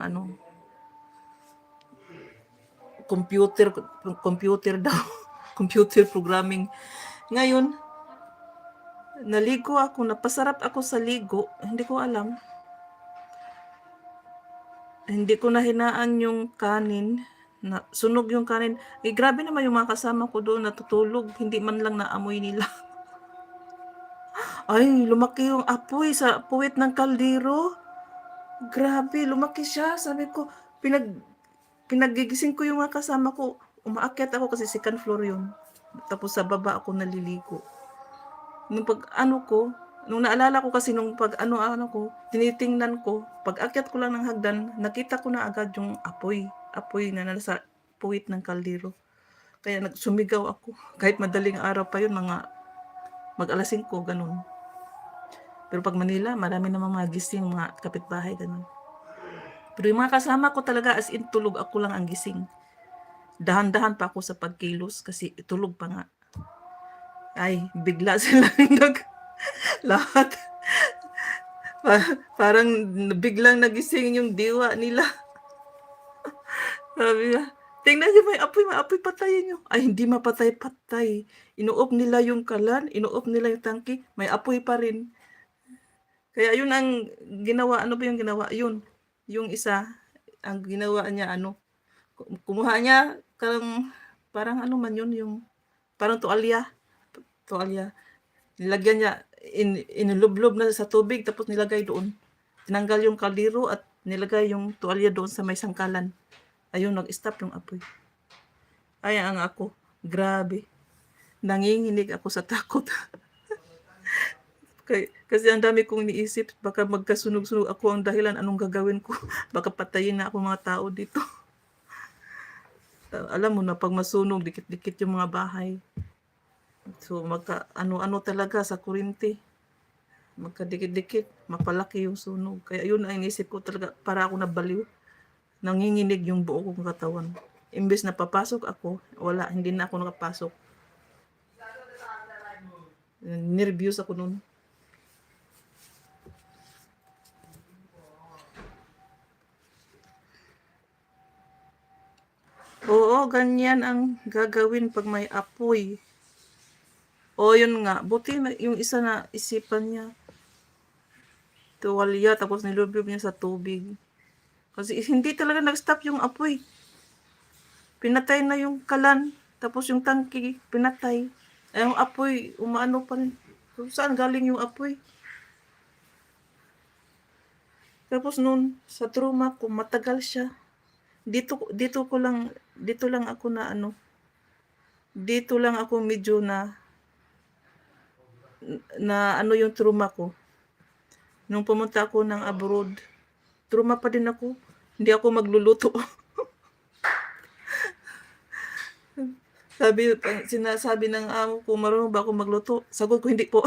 ano, computer daw, computer programming. Ngayon, naligo ako, napasarap ako sa ligo, hindi ko alam. Hindi ko na hinaan yung kanin, na sunog yung kanin. Eh, grabe naman yung mga kasama ko doon natutulog, hindi man lang naamoy nila. Ay, lumaki yung apoy sa puwit ng kaldero. Grabe, lumaki siya. Sabi ko, pinagigising ko yung mga kasama ko. Umaakyat ako kasi second floor yun. Tapos sa baba ako naliligo. Nung nung naalala ko kasi nung pag ano ko, tinitingnan ko, pag akyat ko lang ng hagdan, nakita ko na agad yung apoy na nasa puwit ng kaldero. Kaya nagsumigaw ako. Kahit madaling araw pa yun, mga mag-alas 5, ganun. Pero pag Manila, marami namang mga gising, mga kapitbahay, ganun. Pero yung mga kasama ko talaga, as in tulog, ako lang ang gising. Dahan-dahan pa ako sa pagkilos kasi tulog pa nga. Ay, bigla silang lahat. Parang biglang nagising yung diwa nila. Sabi niya, tingnan niyo may apoy, patayin niyo. Ay, hindi mapatay-patay. Inuop nila yung kalan, inuop nila yung tangki, may apoy pa rin. Kaya yun ang ginawa, ano ba yung ginawa? Yun, yung isa, ang ginawa niya, kumuha niya, parang ano man yun, yung, parang tuwalya. Nilagyan niya, inilublob na sa tubig, tapos nilagay doon. Tinanggal yung kaldero at nilagay yung tuwalya doon sa may sangkalan. Ayun, nag-stop yung apoy. Ay, ang ako, grabe. Nanginginig ako sa takot. Kasi ang dami kong iniisip, baka magkasunog-sunog ako ang dahilan, anong gagawin ko? Baka patayin na ako mga tao dito. Alam mo na, pag masunog, dikit-dikit yung mga bahay. So, ano-ano talaga sa kuryente. Magkadikit-dikit, mapalaki yung sunog. Kaya yun ang inisip ko talaga, para ako nabaliw. Nanginginig yung buo kong katawan. Imbes na papasok ako, wala, hindi na ako nakapasok. Nervyos ako nun. Oo, ganyan ang gagawin pag may apoy. O yun nga, buti yung isa na isipan niya, tuwalya, tapos nilublob niya sa tubig. Kasi hindi talaga nag-stop yung apoy. Pinatay na yung kalan, tapos yung tangki, pinatay. Ay, yung apoy, umaano pa rin. So, saan galing yung apoy? Tapos noon, sa trauma ko, matagal siya. Dito lang ako na dito lang ako medyo na ano yung trauma ko. Nung pumunta ako ng abroad, trauma pa din ako. Hindi ako magluluto. Sinasabi ng amo ko, marunong ba ako magluto? Sagot ko, hindi po.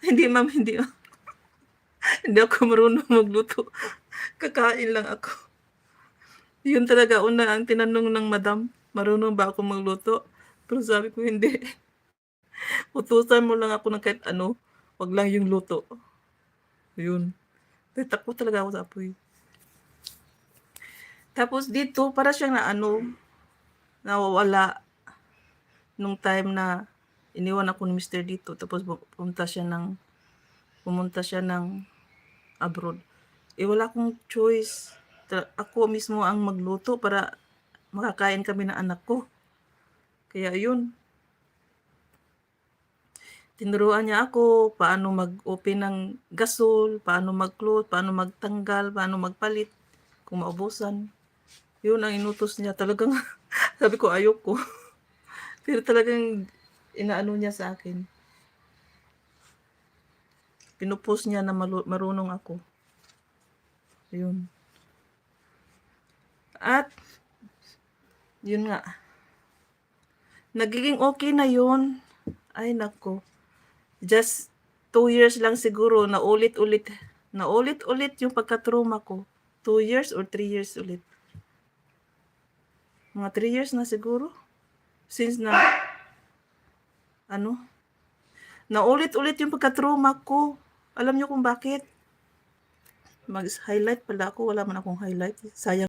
Hindi ma'am, hindi. Hindi ako marunong magluto. Kakain lang ako. Yun talaga una ang tinanong ng madam, marunong ba ako magluto? Pero sabi ko, hindi. Utusan mo lang ako ng kahit ano, wag lang yung luto. Yun. Takot talaga ako sa apoy. Tapos dito, para siyang nawawala nung time na iniwan ako ni Mr. dito. Tapos pumunta siya ng abroad. Eh, wala akong choice. Ako mismo ang magluto para makakain kami ng anak ko. Kaya yun, tinuruan niya ako paano mag-open ng gasol, paano mag-close, paano magtanggal, paano magpalit kung maubusan. Yun ang inutos niya. Talagang sabi ko ayoko. Pero talagang inaano niya sa akin. Pinupos niya na marunong ako. Yun. At yun nga. Nagiging okay na yun. Ay nako. Just 2 years lang siguro na ulit-ulit yung pagka-trauma ko. 2 years or 3 years ulit. Mga 3 years na siguro. Since na na ulit-ulit yung pagka-trauma ko. Alam niyo kung bakit? Mag-highlight pala ako, wala man akong highlight, sayang.